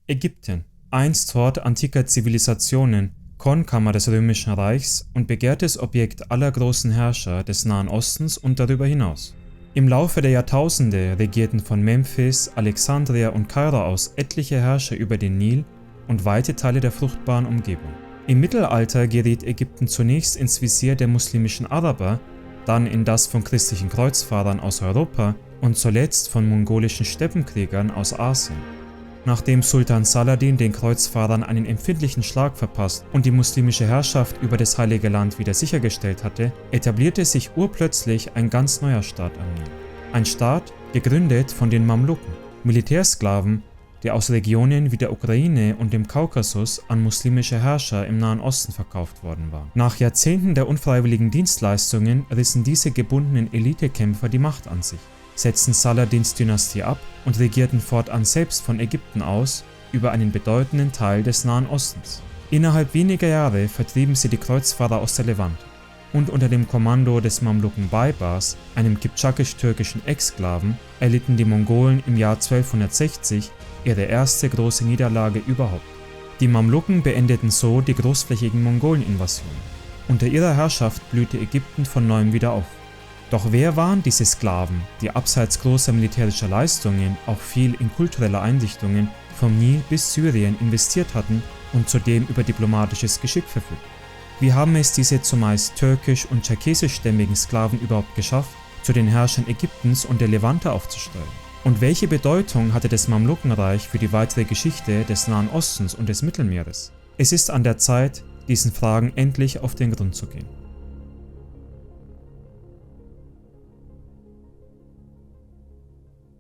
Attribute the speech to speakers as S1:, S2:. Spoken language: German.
S1: Ägypten, einst Hort antiker Zivilisationen, Kornkammer des Römischen Reichs und begehrtes Objekt aller großen Herrscher des Nahen Ostens und darüber hinaus. Im Laufe der Jahrtausende regierten von Memphis, Alexandria und Kairo aus etliche Herrscher über den Nil und weite Teile der fruchtbaren Umgebung. Im Mittelalter geriet Ägypten zunächst ins Visier der muslimischen Araber, dann in das von christlichen Kreuzfahrern aus Europa und zuletzt von mongolischen Steppenkriegern aus Asien. Nachdem Sultan Saladin den Kreuzfahrern einen empfindlichen Schlag verpasst und die muslimische Herrschaft über das Heilige Land wieder sichergestellt hatte, etablierte sich urplötzlich ein ganz neuer Staat am Nil. Ein Staat, gegründet von den Mamluken, Militärsklaven, die aus Regionen wie der Ukraine und dem Kaukasus an muslimische Herrscher im Nahen Osten verkauft worden waren. Nach Jahrzehnten der unfreiwilligen Dienstleistungen rissen diese gebundenen Elitekämpfer die Macht an sich, setzten Saladins Dynastie ab und regierten fortan selbst von Ägypten aus über einen bedeutenden Teil des Nahen Ostens. Innerhalb weniger Jahre vertrieben sie die Kreuzfahrer aus der Levante und unter dem Kommando des Mamluken Baybars, einem kipchakisch-türkischen Exklaven, erlitten die Mongolen im Jahr 1260 ihre erste große Niederlage überhaupt. Die Mamluken beendeten so die großflächigen Mongolen-Invasionen. Unter ihrer Herrschaft blühte Ägypten von neuem wieder auf. Doch wer waren diese Sklaven, die abseits großer militärischer Leistungen auch viel in kulturelle Einrichtungen vom Nil bis Syrien investiert hatten und zudem über diplomatisches Geschick verfügten? Wie haben es diese zumeist türkisch- und tscherkessischstämmigen Sklaven überhaupt geschafft, zu den Herrschern Ägyptens und der Levante aufzusteigen? Und welche Bedeutung hatte das Mamlukenreich für die weitere Geschichte des Nahen Ostens und des Mittelmeeres? Es ist an der Zeit, diesen Fragen endlich auf den Grund zu gehen.